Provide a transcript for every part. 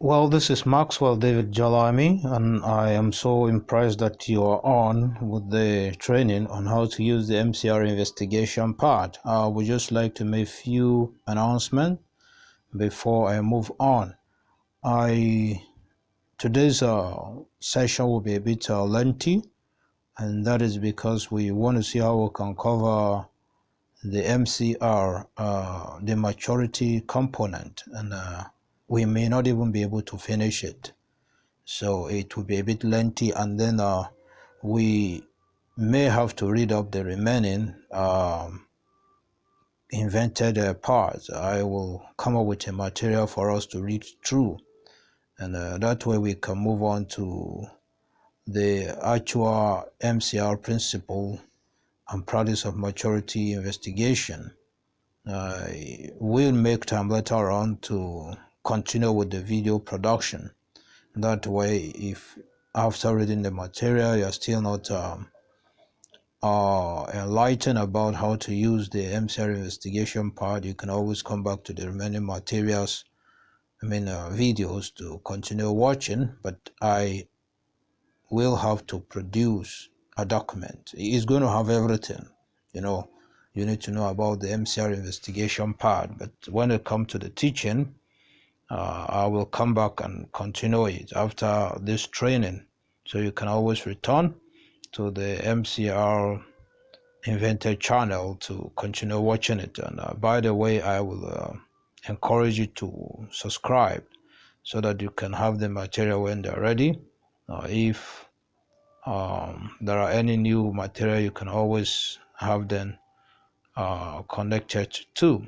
Well, this is Maxwell David Jalami, and I am so impressed that you are on with the training on how to use the MCR investigation part. I would just like to make a few announcements before I move on. Today's session will be a bit lengthy, and that is because we want to see how we can cover the MCR, the maturity component, and we may not even be able to finish it. So it will be a bit lengthy, and then we may have to read up the remaining invented parts. I will come up with a material for us to read through, and that way we can move on to the actual MCR principle and practice of maturity investigation. We'll make time later on to continue with the video production. That way, if after reading the material you're still not enlightened about how to use the MCR investigation part, you can always come back to the remaining materials, videos, to continue watching. But I will have to produce a document. It's going to have everything, you need to know about the MCR investigation part. But when it comes to the teaching, I will come back and continue it after this training. So you can always return to the MCR Invention Channel to continue watching it. And by the way, I will encourage you to subscribe so that you can have the material when they're ready. If there are any new material, you can always have them connected to.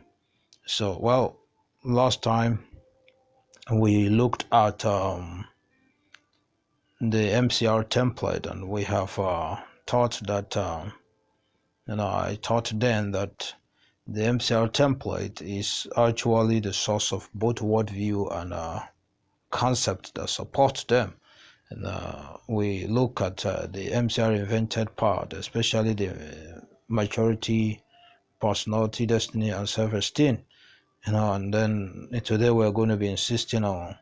So, well, last time we looked at the MCR template, and we have taught that I taught then that the MCR template is actually the source of both worldview and concepts that support them. And we look at the MCR invented part, especially the maturity, personality, destiny, and self-esteem. And then today we're going to be insisting on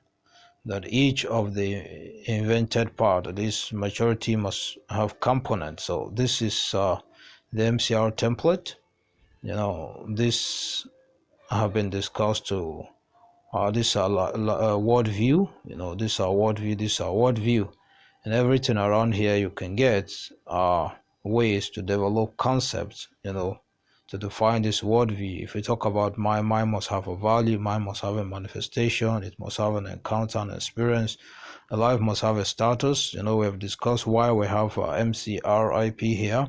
that each of the invented part of this maturity must have components. So this is the MCR template. This have been discussed to this word view. This are word view, this are word view, and everything around here you can get ways to develop concepts, to define this worldview. If we talk about mind must have a value, mind must have a manifestation, it must have an encounter and experience. A life must have a status. We have discussed why we have MCRIP here,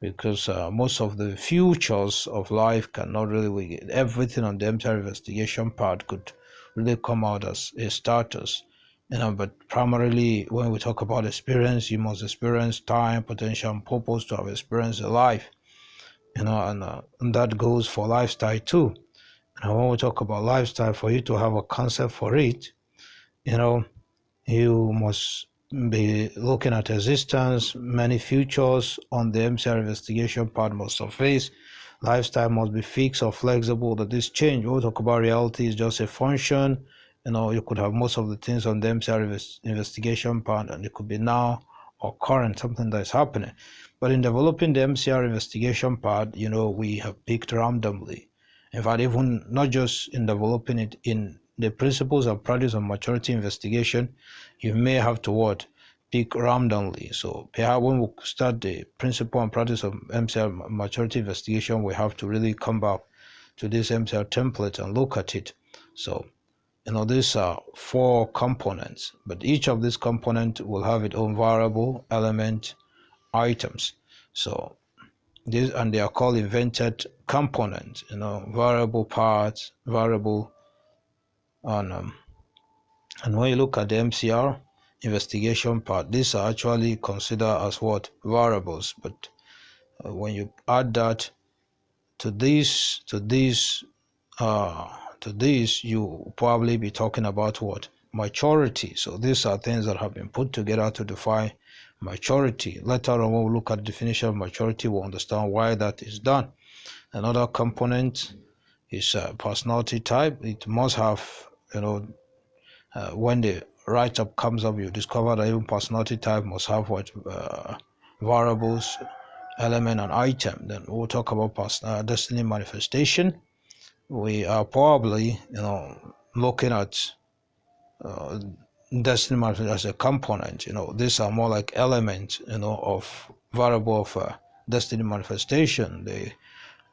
because most of the futures of life cannot really, everything on the MCR investigation part could really come out as a status. But primarily when we talk about experience, you must experience time, potential, and purpose to have experienced a life. And that goes for lifestyle too. And when we talk about lifestyle, for you to have a concept for it, you must be looking at existence. Many futures on the MCR investigation part must surface. Lifestyle must be fixed or flexible, that this change. When we talk about reality, is just a function. You could have most of the things on the MCR investigation part, and it could be now or current, something that's happening. But in developing the MCR investigation part, we have picked randomly. In fact, even not just in developing it, in the principles and practice of maturity investigation, you may have to pick randomly. So perhaps when we start the principle and practice of MCR maturity investigation, we have to really come back to this MCR template and look at it. So these are 4 components, but each of these components will have its own variable, element, items. So these, and they are called invented components, variable parts, variable. And when you look at the MCR investigation part, these are actually considered as variables. But when you add that to this, you probably be talking about maturity. So these are things that have been put together to define maturity. Later on, when we look at the definition of maturity, we'll understand why that is done. Another component is personality type. It must have when the write-up comes up, you discover that even personality type must have what variables, element, and item. Then we'll talk about destiny manifestation. We are probably, looking at destiny manifestation as a component. These are more like elements, of variable of destiny manifestation.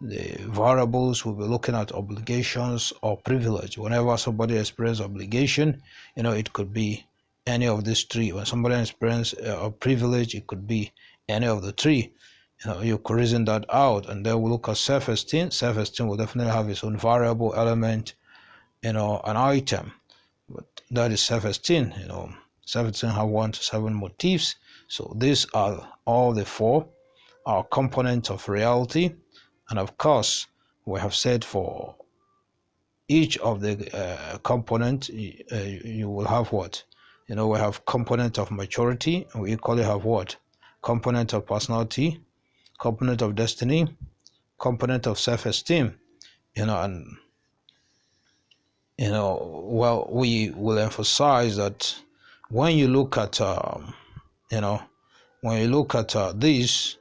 The variables will be looking at obligations or privilege. Whenever somebody experiences obligation, it could be any of these three. When somebody experiences a privilege, it could be any of the three. You could reason that out, and then we'll look at self-esteem. Self-esteem will definitely have its own variable, element, an item. But that is self-esteem. Self-esteem have 1 to 7 motifs. So these are all the 4 are components of reality. And of course, we have said for each of the component, you will have what? We have component of maturity, and we equally have what? Component of personality, component of destiny, component of self-esteem. And well, we will emphasize that when you look at this,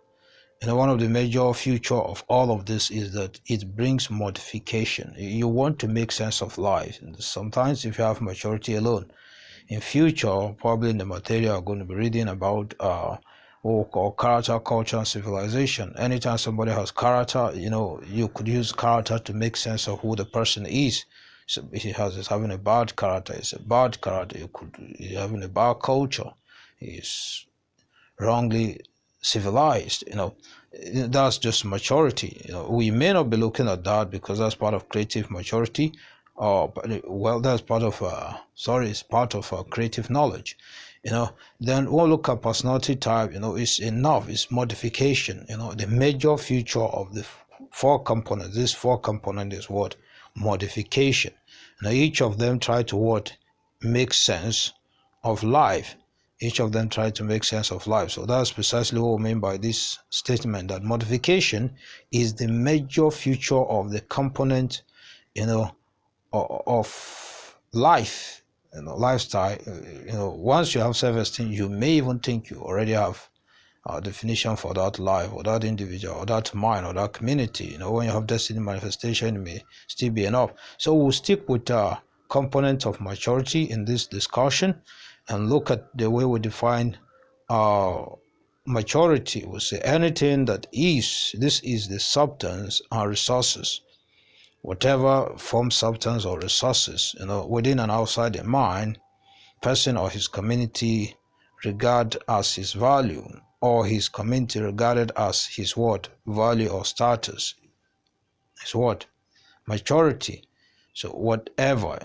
one of the major feature of all of this is that it brings modification. You want to make sense of life. And sometimes if you have maturity alone, in future, probably in the material, I'm going to be reading about or character, culture, and civilization. Anytime somebody has character, you could use character to make sense of who the person is. So if he is having a bad character, it's a bad character. He's having a bad culture, he's wrongly civilized. That's just maturity. We may not be looking at that because that's part of creative maturity, but that's part of it's part of creative knowledge. Then we'll look at personality type. It's enough, it's modification. The major feature of the 4 components, this 4 component is what? Modification. Now each of them try to what? Make sense of life. Each of them try to make sense of life. So that's precisely what we mean by this statement, that modification is the major feature of the component, of life, lifestyle. Once you have self-esteem, you may even think you already have a definition for that life or that individual or that mind or that community. When you have destiny manifestation, it may still be enough. So we'll stick with component of maturity in this discussion and look at the way we define maturity. We'll say anything that is, this is the substance and resources, whatever form substance or resources, within and outside the mind, person or his community regard as his value, or his community regarded as his what? Value or status. Is what? Maturity. So whatever,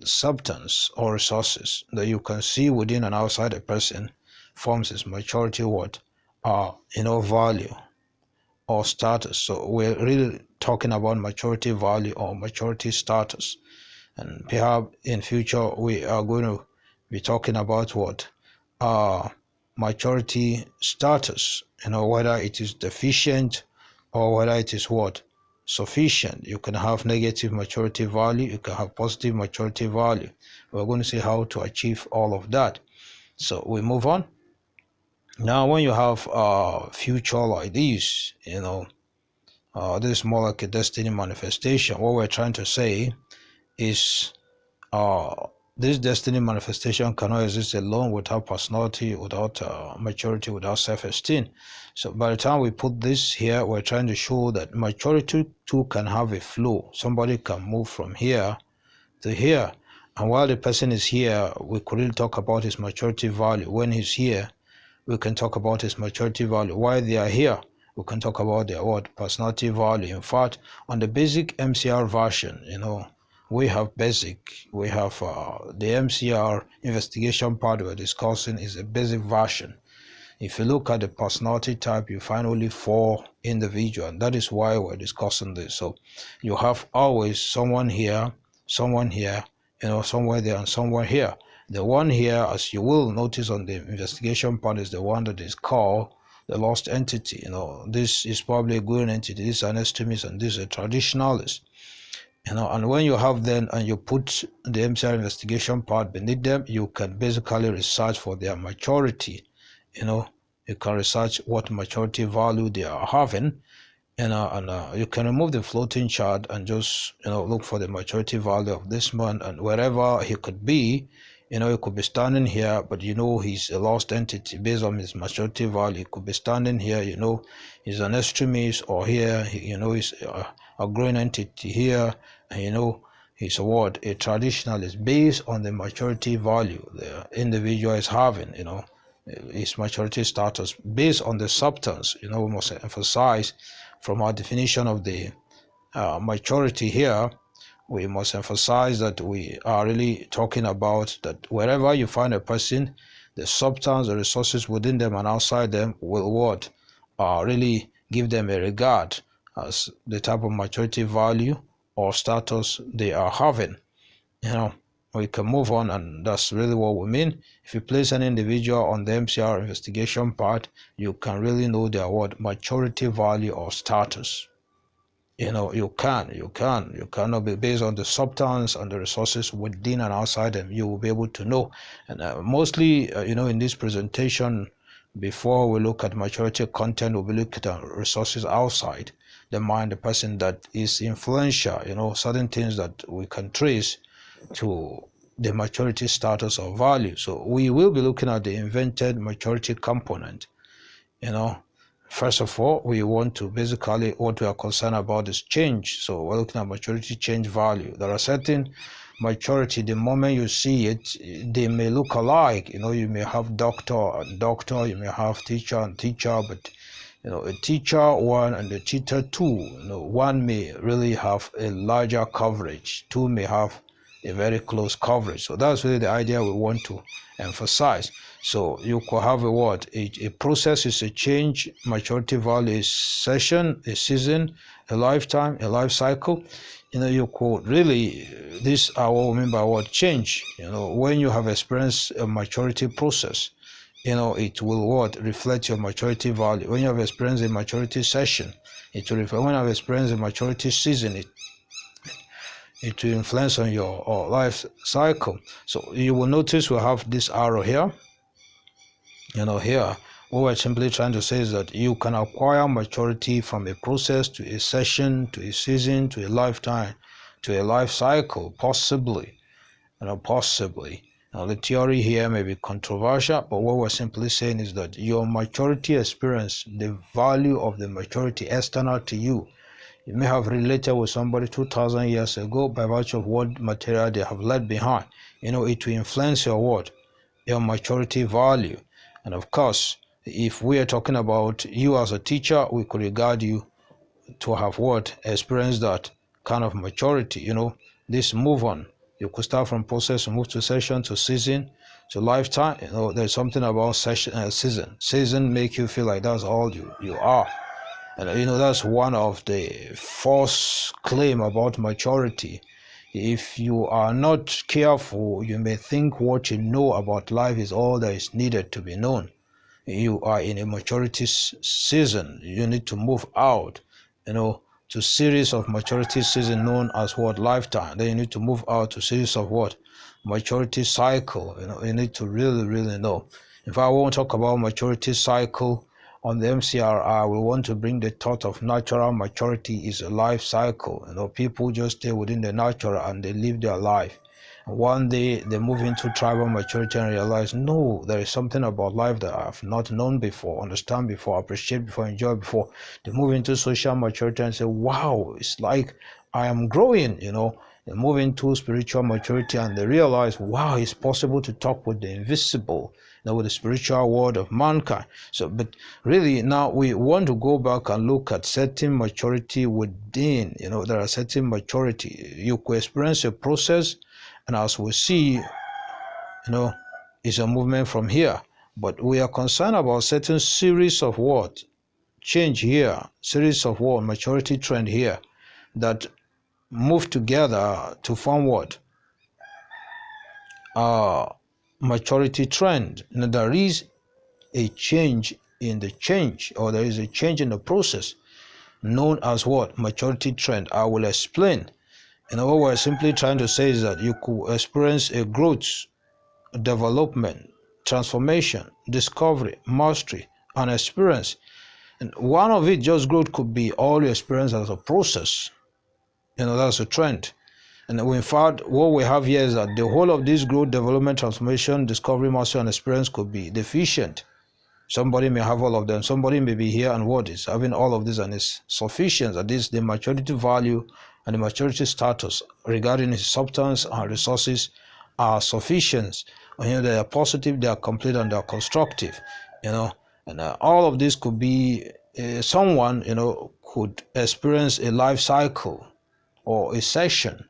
substance or resources that you can see within and outside a person forms his maturity what? Value or status. So we're really talking about maturity value or maturity status. And perhaps in future we are going to be talking about what? Maturity status, whether it is deficient or whether it is what? Sufficient. You can have negative maturity value, you can have positive maturity value. We're going to see how to achieve all of that. So we move on. Now when you have a future like this, this is more like a destiny manifestation. What we're trying to say is this destiny manifestation cannot exist alone without personality, without maturity, without self-esteem. So by the time we put this here, we're trying to show that maturity too can have a flow. Somebody can move from here to here, and while the person is here, we could really talk about his maturity value. When he's here, we can talk about his maturity value. While they are here, we can talk about their what? Personality value. In fact, on the basic MCR version, we have basic, we have the MCR investigation part we're discussing is a basic version. If you look at the personality type, you find only 4 individuals, and that is why we're discussing this. So you have always someone here, somewhere there, and somewhere here. The one here, as you will notice on the investigation part, is the one that is called the lost entity. This is probably a good entity. This is an extremist and this is a traditionalist. And when you have them and you put the MCR investigation part beneath them, you can basically research for their maturity. You can research what maturity value they are having, and you can remove the floating chart and just look for the maturity value of this man, and wherever he could be. He could be standing here, but he's a lost entity based on his maturity value. He could be standing here, he's an extremist, or here, he's a growing entity here, and he's a traditionalist based on the maturity value the individual is having, his maturity status based on the substance. We must emphasize from our definition of the maturity here. We must emphasize that we are really talking about that wherever you find a person, the substance, the resources within them and outside them will really give them a regard as the type of maturity value or status they are having. We can move on, and that's really what we mean. If you place an individual on the MCR investigation part, you can really know their maturity value or status. You cannot be based on the substance and the resources within and outside them. You will be able to know. And mostly, in this presentation, before we look at maturity content, we'll be looking at resources outside the mind, the person that is influential, certain things that we can trace to the maturity status or value. So we will be looking at the invented maturity component. First of all, we want to basically, what we are concerned about is change. So we're looking at maturity change value. There are certain maturity, the moment you see it, they may look alike. You may have doctor and doctor, you may have teacher and teacher, but a teacher one and a teacher two, one may really have a larger coverage, two may have a very close coverage. So that's really the idea we want to emphasize. So you could have a process is a change, maturity value is session, a season, a lifetime, a life cycle. You could really, this are what we mean by change. When you have experienced a maturity process, it will reflect your maturity value. When you have experienced a maturity session, it will reflect. When you have experienced a maturity season, it will influence on your life cycle. So you will notice we have this arrow here. Here, what we're simply trying to say is that you can acquire maturity from a process to a session, to a season, to a lifetime, to a life cycle, possibly. Possibly. Now, the theory here may be controversial, but what we're simply saying is that your maturity experience, the value of the maturity external to you, you may have related with somebody 2,000 years ago by virtue of what material they have left behind. It will influence your maturity value. And of course, if we are talking about you as a teacher, we could regard you to have experienced that kind of maturity. This move on. You could start from process, move to session, to season, to lifetime. There's something about season. Season make you feel like that's all you are. And that's one of the false claim about maturity. If you are not careful, you may think what you know about life is all that is needed to be known. You are in a maturity season. You need to move out, to series of maturity season known as lifetime. Then you need to move out to series of maturity cycle. You need to really, really know. If I won't talk about maturity cycle on the MCR, we want to bring the thought of natural maturity is a life cycle. People just stay within the natural and they live their life. One day they move into tribal maturity and realize, no, there is something about life that I have not known before, understand before, appreciate before, enjoy before. They move into social maturity and say, wow, it's like I am growing. They move into spiritual maturity and they realize, wow, it's possible to talk with the invisible, with the spiritual world of mankind. So, but really now we want to go back and look at certain maturity within. There are certain maturity. You could experience a process, and as we see, it's a movement from here. But we are concerned about certain series of change here, series of maturity trend here that move together to form maturity trend. Now, there is a change in the change, or there is a change in the process known as maturity trend. I will explain. What we're simply trying to say is that you could experience a growth, development, transformation, discovery, mastery, and experience. And one of it, just growth, could be all your experience as a process. That's a trend. And in fact, what we have here is that the whole of this growth, development, transformation, discovery, mastery, and experience could be deficient. Somebody may have all of them. Somebody may be here and what is having all of this and is sufficient. That is the maturity value and the maturity status regarding his substance and resources are sufficient. They are positive, they are complete, and they are constructive. And all of this could be someone could experience a life cycle or a session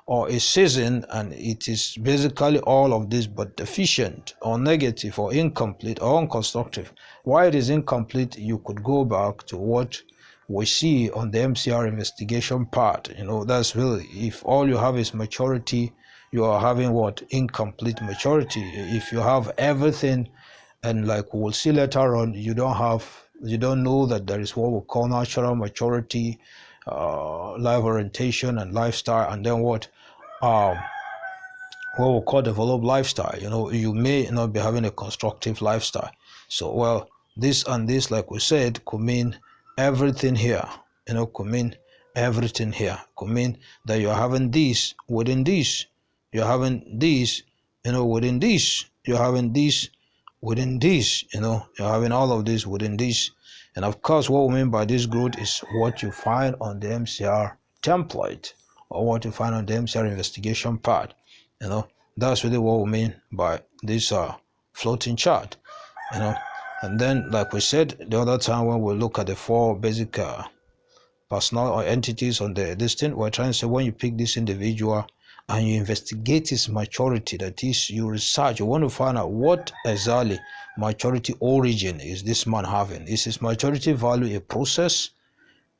or a season, and it is basically all of this but deficient or negative or incomplete or unconstructive. Why it is incomplete, you could go back to what we see on the MCR investigation part. That's really, if all you have is maturity, you are having what? Incomplete maturity. If you have everything, and like we'll see later on, you don't know that there is what we call natural maturity, life orientation and lifestyle, and then what we call developed lifestyle. You may not be having a constructive lifestyle. So, well, this and this, like we said, could mean everything here. Could mean everything here. Could mean that you're having this within this. You're having this, within this. You're having this within this. You're having all of this within this. And of course, what we mean by this growth is what you find on the MCR template, or what you find on the MCR investigation part. That's really what we mean by this floating chart. And then, like we said the other time, when we look at the four basic personal or entities on this thing, we're trying to say, when you pick this individual and you investigate his maturity, that is, you research, you want to find out what exactly maturity origin is this man having. Is his maturity value a process,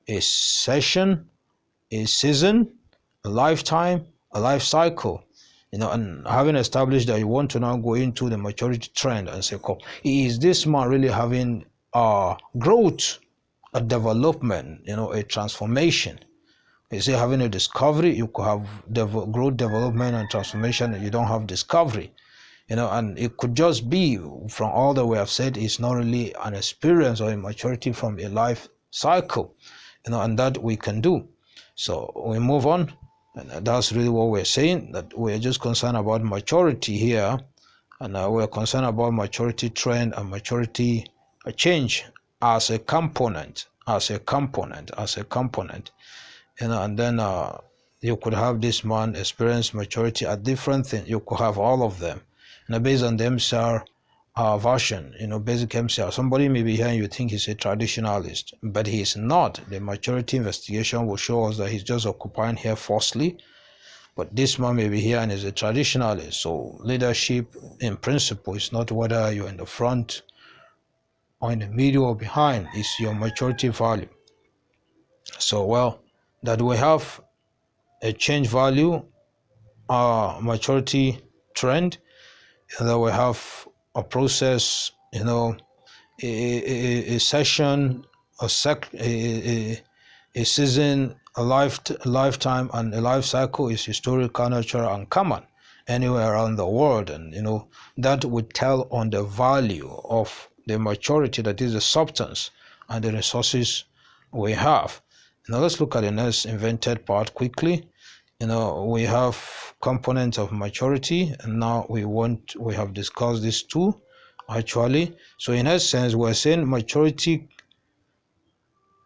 a session, a season, a lifetime, a life cycle? And having established that, you want to now go into the maturity trend and say, is this man really having growth, a development, a transformation? You say having a discovery, you could have growth, development, and transformation, and you don't have discovery. And it could just be, from all that we have said, it's not really an experience or a maturity from a life cycle, and that we can do. So we move on, and that's really what we're saying, that we're just concerned about maturity here, and we're concerned about maturity trend and maturity change as a component, and then you could have this man experience maturity at different things. You could have all of them. Based on the MCR version, basic MCR, somebody may be here and you think he's a traditionalist, but he's not. The maturity investigation will show us that he's just occupying here falsely. But this man may be here and is a traditionalist. So leadership, in principle, is not whether you're in the front or in the middle or behind. It's your maturity value. So, well, that we have a change value, maturity trend, and that we have a process, a session, a season, a lifetime, and a life cycle is historical, natural, and common anywhere around the world. And that would tell on the value of the maturity, that is the substance and the resources we have. Now let's look at the next invented part quickly. We have components of maturity, and now we have discussed these two actually. So in essence, we're saying maturity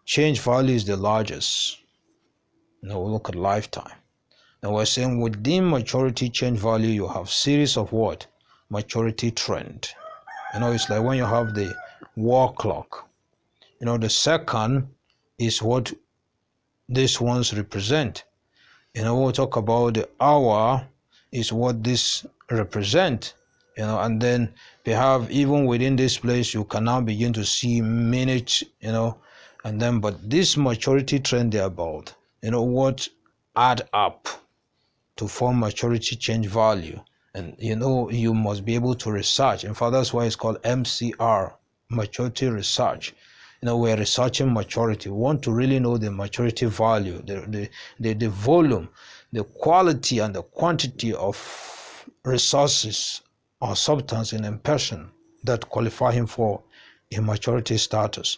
change value is the largest. Now we look at lifetime. Now we're saying within maturity change value, you have series of what? Maturity trend. It's like when you have the wall clock. The second is what these ones represent. We'll talk about the hour is what this represent. And then we have, even within this place, you can now begin to see minutes, and then, but this maturity trend, they're about, what add up to form maturity change value. And you must be able to research. In fact, that's why it's called MCR, maturity research. We're researching maturity. We want to really know the maturity value, the volume, the quality and the quantity of resources or substance in a person that qualify him for a maturity status.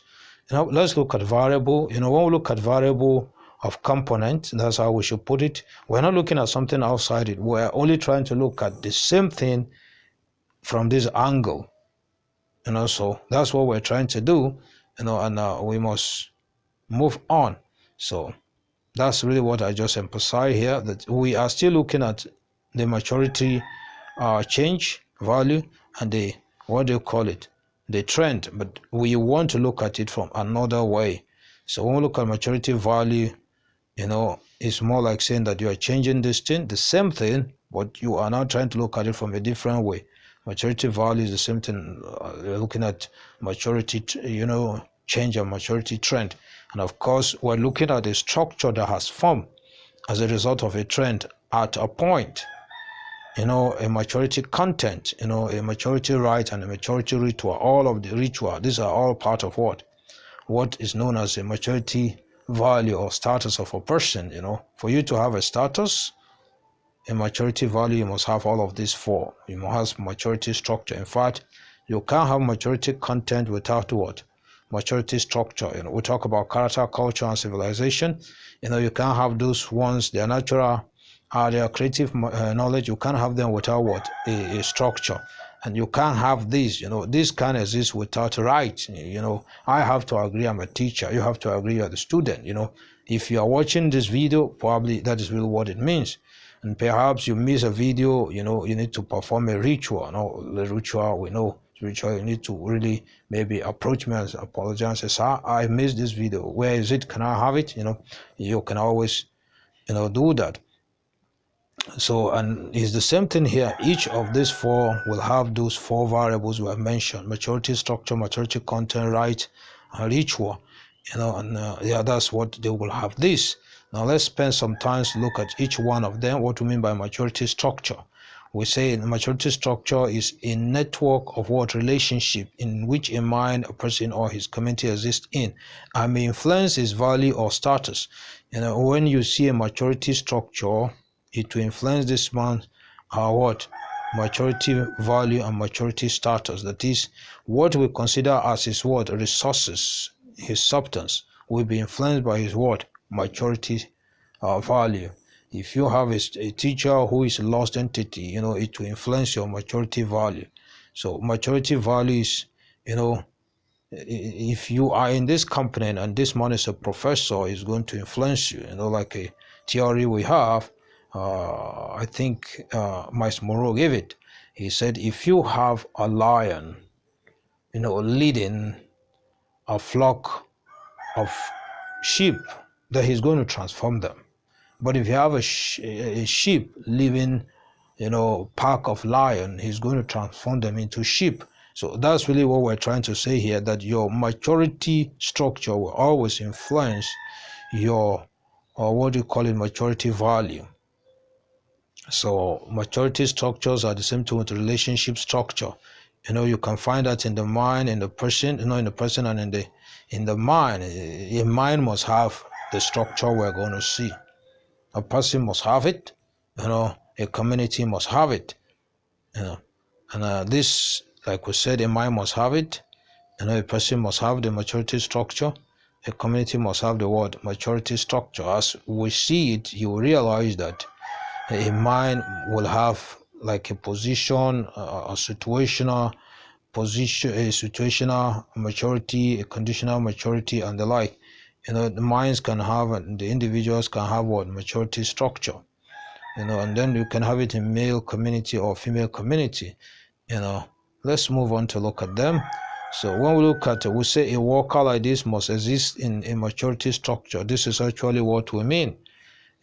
Let's look at variable. When we look at variable of component, that's how we should put it. We're not looking at something outside it. We're only trying to look at the same thing from this angle. So that's what we're trying to do. And we must move on. So that's really what I just emphasize here, that we are still looking at the maturity change value and the, what do you call it, the trend, but we want to look at it from another way. So when we look at maturity value, it's more like saying that you are changing this thing, the same thing, but you are now trying to look at it from a different way. Maturity value is the same thing. You're looking at maturity, change and maturity trend. And of course, we're looking at a structure that has formed as a result of a trend at a point. A maturity content, a maturity rite and a maturity ritual. All of the ritual, these are all part of what is known as a maturity value or status of a person. For you to have a status, a maturity value, you must have all of these four. You must have maturity structure. In fact, you can't have maturity content without what? Maturity structure. We talk about character, culture, and civilization. You can't have those ones. They are natural, they are creative knowledge. You can't have them without what? A structure. And you can't have this. This can't exist without rights. I have to agree I'm a teacher. You have to agree you're the student. If you are watching this video, probably that is really what it means. And perhaps you miss a video, you need to perform a ritual. The ritual, we know ritual, you need to really maybe approach me and apologize and say, sir, I missed this video. Where is it? Can I have it? You can always, do that. So, and it's the same thing here. Each of these four will have those four variables we have mentioned: maturity structure, maturity content, right, and ritual. That's what they will have this. Now let's spend some time to look at each one of them. What we mean by maturity structure. We say maturity structure is a network of relationship in which a mind, a person, or his community exists in and may influence his value or status. When you see a maturity structure, it will influence this man's maturity value and maturity status. That is, what we consider as his resources, his substance, will be influenced by his maturity value. If you have a teacher who is a lost entity, it will influence your maturity value. So maturity value is, if you are in this company and this man is a professor, is going to influence you. Like a theory we have, I think Miles Monroe gave it. He said, if you have a lion, leading a flock of sheep, that he's going to transform them. But if you have a sheep living, pack of lion, he's going to transform them into sheep. So that's really what we're trying to say here, that your maturity structure will always influence your, maturity value. So maturity structures are the same thing with relationship structure. You can find that in the mind, in the person, in the person and in the mind. A mind must have the structure we're going to see. A person must have it, a community must have it, and this, like we said, a mind must have it, a person must have the maturity structure, a community must have the maturity structure. As we see it, you will realize that a mind will have like a position, a situational position, a situational maturity, a conditional maturity, and the like. The minds can have, and the individuals can have maturity structure, and then you can have it in male community or female community. Let's move on to look at them. So when we look at it, we say a worker like this must exist in a maturity structure. This is actually what we mean.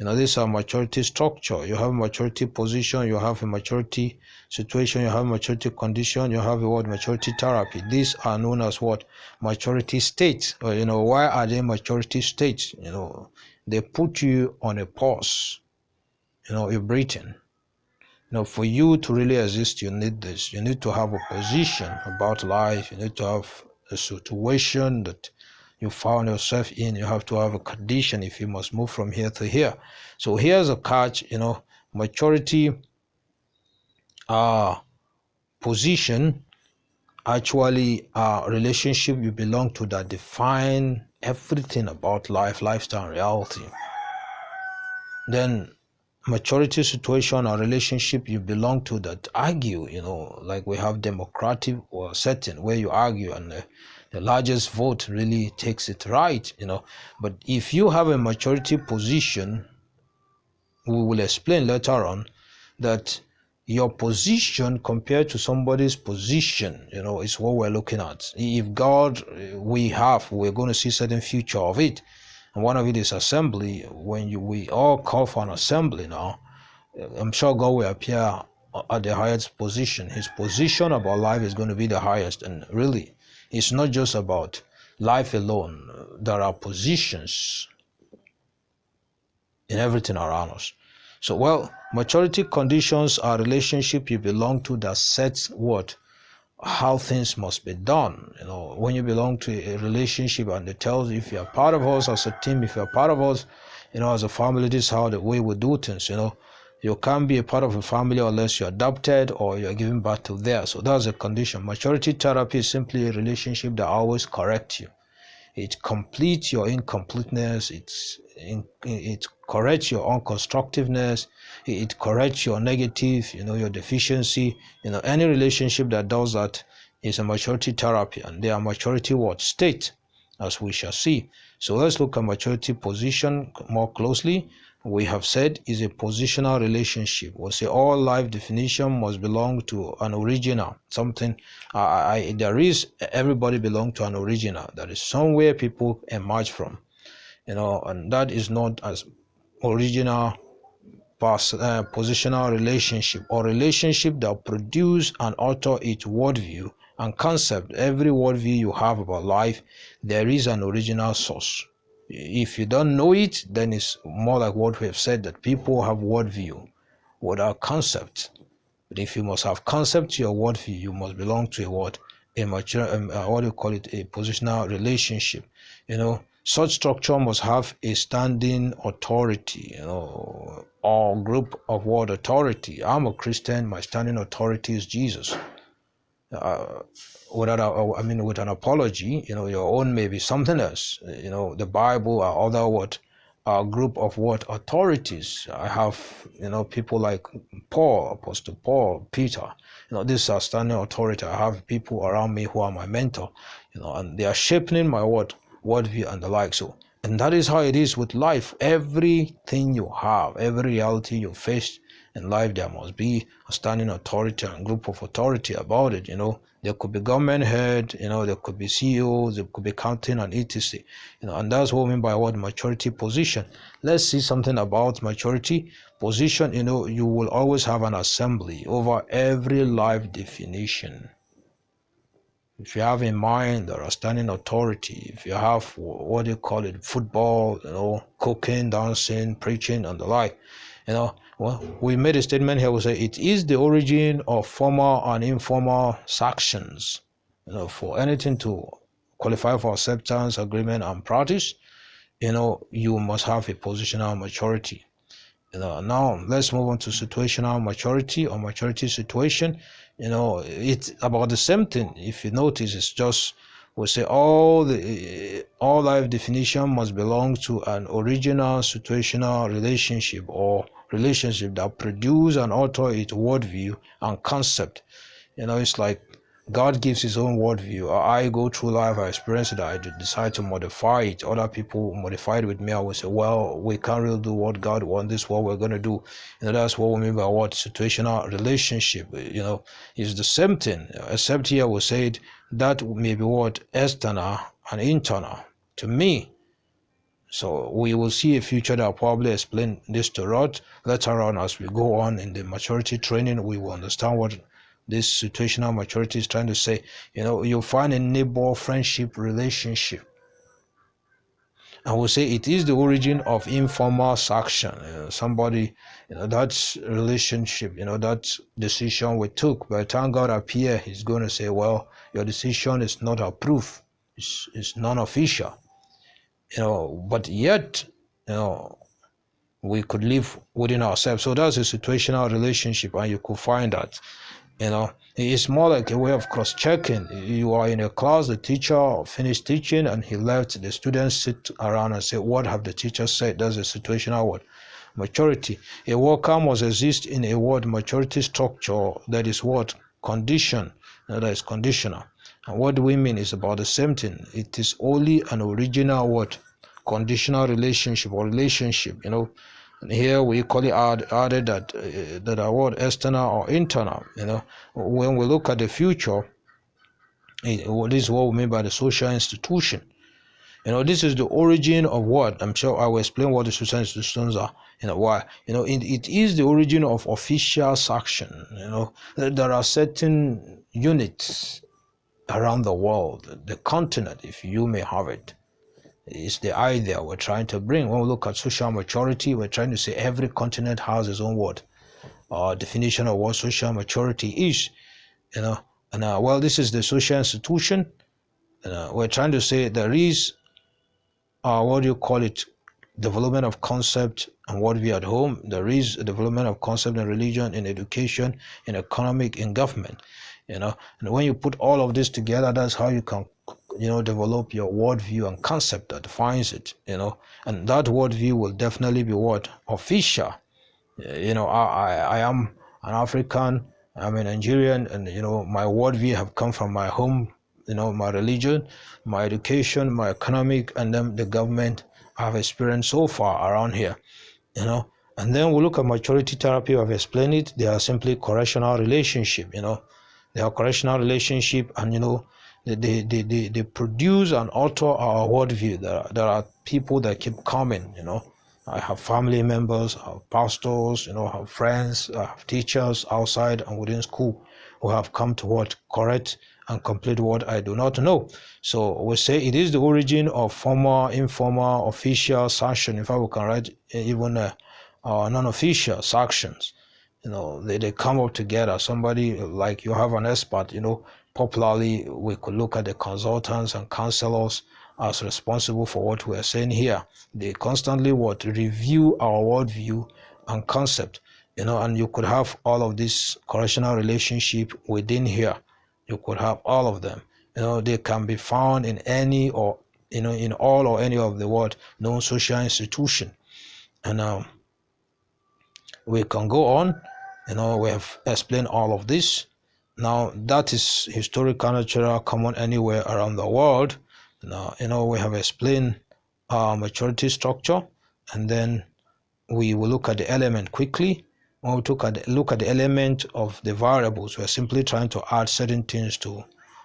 These are maturity structure. You have maturity position, you have a maturity situation, you have maturity condition, you have a maturity therapy. These are known as maturity states. Why are they maturity states? They put you on a pause. You're breathing. For you to really exist, you need this. You need to have a position about life. You need to have a situation that you found yourself in, you have to have a condition if you must move from here to here. So here's a catch, maturity position actually relationship you belong to that define everything about life, lifestyle, and reality. Then maturity situation or relationship you belong to that argue, like we have democratic or setting where you argue and the largest vote really takes it right, but if you have a maturity position, we will explain later on that your position compared to somebody's position, is what we're looking at. If God we're going to see certain future of it, and one of it is assembly. When we all call for an assembly now, I'm sure God will appear at the highest position. His position about life is going to be the highest, and really it's not just about life alone. There are positions in everything around us. So, maturity conditions are relationship you belong to that sets how things must be done. When you belong to a relationship and it tells you if you're part of us as a team, if you're part of us, as a family, this is how the way we do things. You can't be a part of a family unless you're adopted or you're given birth to there. So that's a condition. Maturity therapy is simply a relationship that always corrects you. It completes your incompleteness. It corrects your unconstructiveness. It corrects your negative, your deficiency. Any relationship that does that is a maturity therapy, and they are maturity state, as we shall see. So let's look at maturity position more closely. We have said is a positional relationship. We'll say all life definition must belong to an original, something. Everybody belong to an original. That is somewhere people emerge from, and that is not as original positional relationship or relationship that produce and alter its worldview and concept. Every worldview you have about life, there is an original source. If you don't know it, then it's more like what we have said, that people have worldview without concept. But if you must have concept to your worldview, you must belong to a mature, what do you call it, a positional relationship. Such structure must have a standing authority, or group of word authority. I'm a Christian, my standing authority is Jesus. With an apology, your own may be something else. The Bible or other group of authorities. I have, people like Paul, Apostle Paul, Peter. This is our standing authority. I have people around me who are my mentor, and they are shaping my worldview and the like. So, and that is how it is with life. Everything you have, every reality you face in life, there must be a standing authority and group of authority about it. There could be government head, there could be CEOs, there could be captain and etc. And that's what I mean by maturity position. Let's see something about maturity position. You will always have an assembly over every life definition. If you have in mind there are standing authority, if you have what do you call it, football, cooking, dancing, preaching, and the like, we made a statement here. We say it is the origin of formal and informal sanctions. For anything to qualify for acceptance, agreement, and practice, you must have a positional maturity. Now let's move on to situational maturity or maturity situation. It's about the same thing. If you notice, it's just we say all life definition must belong to an original situational relationship or relationship that produce and alter its worldview and concept. It's like God gives his own worldview. I go through life, I experience it, I decide to modify it. Other people modify it with me. I will say, well, we can't really do what God wants. This is what we're going to do. That's what we mean by situational relationship. It's the same thing, except here we said that may be external and internal to me. So we will see a future that will probably explain this to Rod later on. As we go on in the maturity training, we will understand what this situational maturity is trying to say. You'll find a neighbor friendship relationship, and we'll say it is the origin of informal sanction. Somebody, that relationship, that decision we took. By the time God appear, he's going to say, well, your decision is not approved. It's non-official. but yet, we could live within ourselves. So that's a situational relationship, and you could find that, it's more like a way of cross-checking. You are in a class, the teacher finished teaching and he left, the students sit around and say, what have the teacher said? That's a situational word. Maturity. A worker must exist in a word maturity structure that is what? Condition. That is conditional. And what do we mean? Is about the same thing. It is only an original what? Conditional relationship or relationship, And here we equally added that our word external or internal. When we look at the future, this is what we mean by the social institution. This is the origin of what? I'm sure I will explain what the social institutions are. Why? It is the origin of official sanction. There are certain units around the world, the continent, if you may have it. It's the idea we're trying to bring. When we look at social maturity, we're trying to say every continent has its own word, definition of what social maturity is. And this is the social institution. We're trying to say there is, what do you call it, development of concept and worldview at home. There is a development of concept in religion, in education, in economic, in government. And when you put all of this together, that's how you can develop your worldview and concept that defines it. And that worldview will definitely be what? Official. I am an African, I'm a Nigerian, and my worldview have come from my home, my religion, my education, my economic, and then the government I've experienced so far around here. And then we look at maturity therapy. I've explained it. They are simply correctional relationship. They are correctional relationship, and they produce and alter our worldview. There are people that keep coming. I have family members, I have pastors, I have friends, I have teachers outside and within school who have come to what? Correct and complete what I do not know. So we say it is the origin of formal, informal, official sanction. In fact, we can write even non-official sanctions. They come up together. Somebody like you have an expert, popularly we could look at the consultants and counselors as responsible for what we are saying here. They constantly review our worldview and concept, and you could have all of this correctional relationship within here. You could have all of them. They can be found in any or in all or any of the known social institution. And we can go on. We have explained all of this. Now that is historical, natural, common anywhere around the world. Now we have explained maturity structure, and then we will look at the element quickly. When we look at the element of the variables, we're simply trying to add certain things to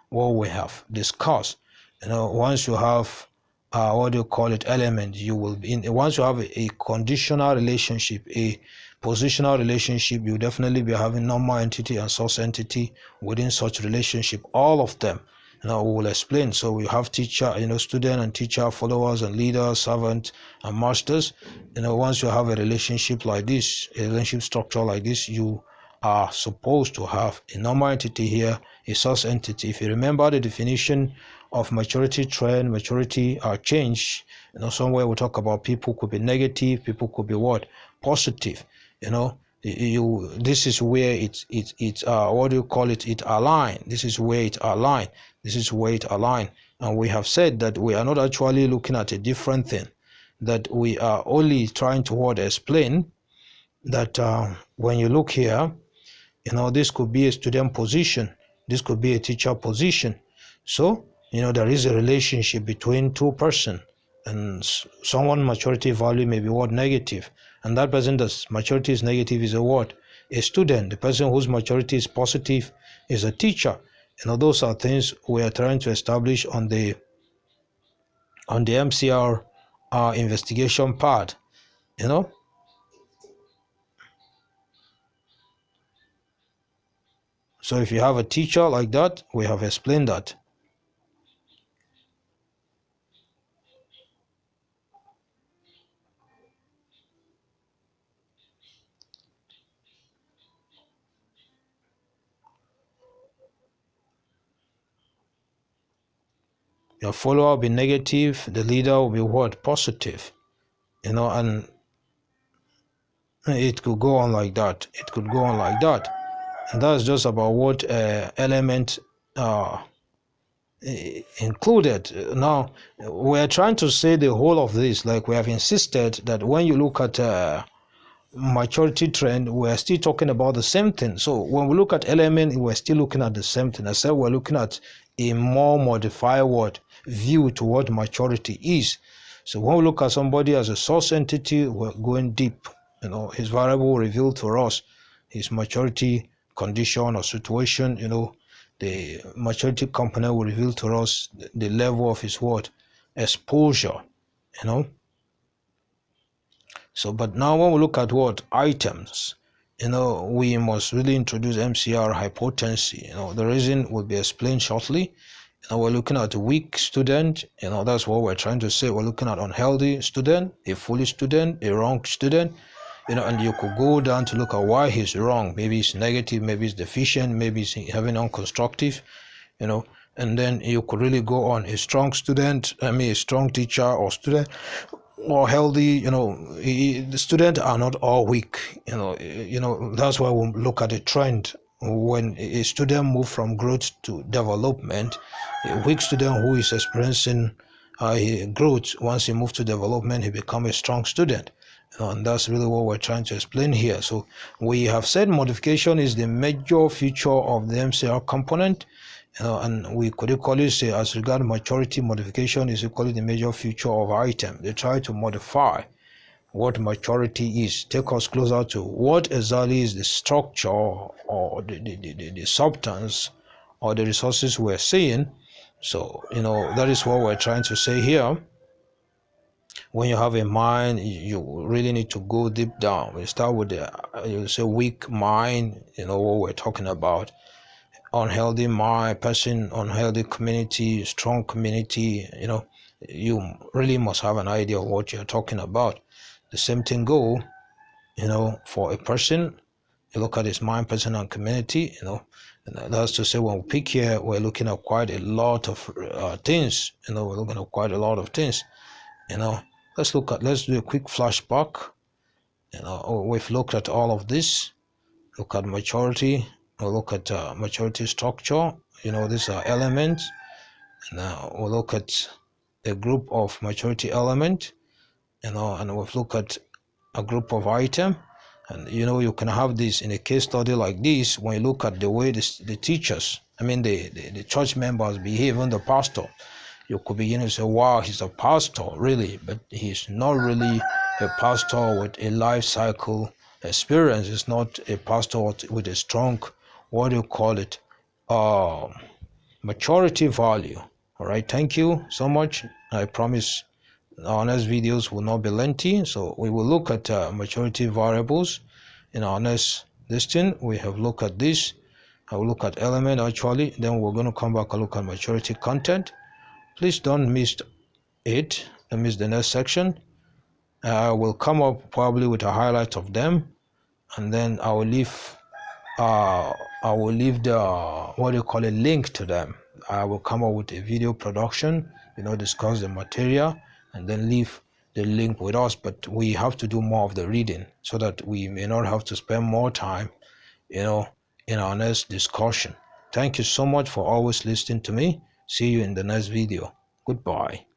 what we have discussed. Once you have what do you call it, element, you will be in. Once you have a conditional relationship, a positional relationship, you definitely be having normal entity and source entity within such relationship. All of them. Now we will explain. So we have teacher, student and teacher, followers and leaders, servant and masters. Once you have a relationship like this, a relationship structure like this, you are supposed to have a normal entity here, a source entity. If you remember the definition of maturity trend, maturity change, somewhere we talk about people could be negative, people could be what? Positive. This is where it's what do you call it? It align. This is where it align. This is where it align. And we have said that we are not actually looking at a different thing, that we are only trying to explain that when you look here, this could be a student position, this could be a teacher position. So there is a relationship between two person, and someone maturity value may be negative, and that person that's maturity is negative is a student. The person whose maturity is positive is a teacher. Those are things we are trying to establish on the MCR investigation part. So if you have a teacher like that, we have explained that. Your follower will be negative, the leader will be what? Positive. And it could go on like that. It could go on like that. And that's just about what element included. Now, we're trying to say the whole of this, like we have insisted that when you look at maturity trend, we're still talking about the same thing. So when we look at element, we're still looking at the same thing. I said we're looking at a more modified view to what maturity is. So when we look at somebody as a source entity, we're going deep. His variable revealed to us his maturity condition or situation. The maturity component will reveal to us the level of his what? Exposure. So, but now when we look at what items, we must really introduce MCR hypotency. The reason will be explained shortly. We're looking at a weak student. That's what we're trying to say. We're looking at unhealthy student, a foolish student, a wrong student. And you could go down to look at why he's wrong. Maybe he's negative, maybe he's deficient, maybe he's having unconstructive, and then you could really go on a strong student, a strong teacher or student, or healthy. The students are not all weak. That's why we look at the trend. When a student moves from growth to development, a weak student who is experiencing growth, once he moves to development, he becomes a strong student. And that's really what we're trying to explain here. So we have said modification is the major feature of the MCR component. And we could equally say, as regard maturity, modification is equally the major feature of item. They try to modify what maturity is, take us closer to what exactly is the structure or the substance or the resources we're seeing. So that is what we're trying to say here. When you have a mind, you really need to go deep down. We start with the weak mind, what we're talking about. Unhealthy mind, person, unhealthy community, strong community. You really must have an idea of what you're talking about. The same thing go, for a person. You look at his mind, person, and community. And that's to say, when we pick here, we're looking at quite a lot of things. We're looking at quite a lot of things. Let's do a quick flashback. We've looked at all of this. Look at maturity. We'll look at maturity structure. These are elements. Now we'll look at a group of maturity element. And we'll look at a group of item. And you can have this in a case study like this when you look at the way the teachers, the church members behave, and the pastor. You could begin to say, wow, he's a pastor, really, but he's not really a pastor with a life cycle experience. It's not a pastor with a strong, maturity value. All right, thank you so much. I promise our next videos will not be lengthy, so we will look at maturity variables in our next listing. We have looked at this. I will look at element actually, then we're going to come back and look at maturity content. Please don't miss it. Don't miss the next section. I will come up probably with a highlight of them, and then I will leave the link to them. I will come up with a video production, discuss the material, and then leave the link with us. But we have to do more of the reading so that we may not have to spend more time, in our next discussion. Thank you so much for always listening to me. See you in the next video. Goodbye.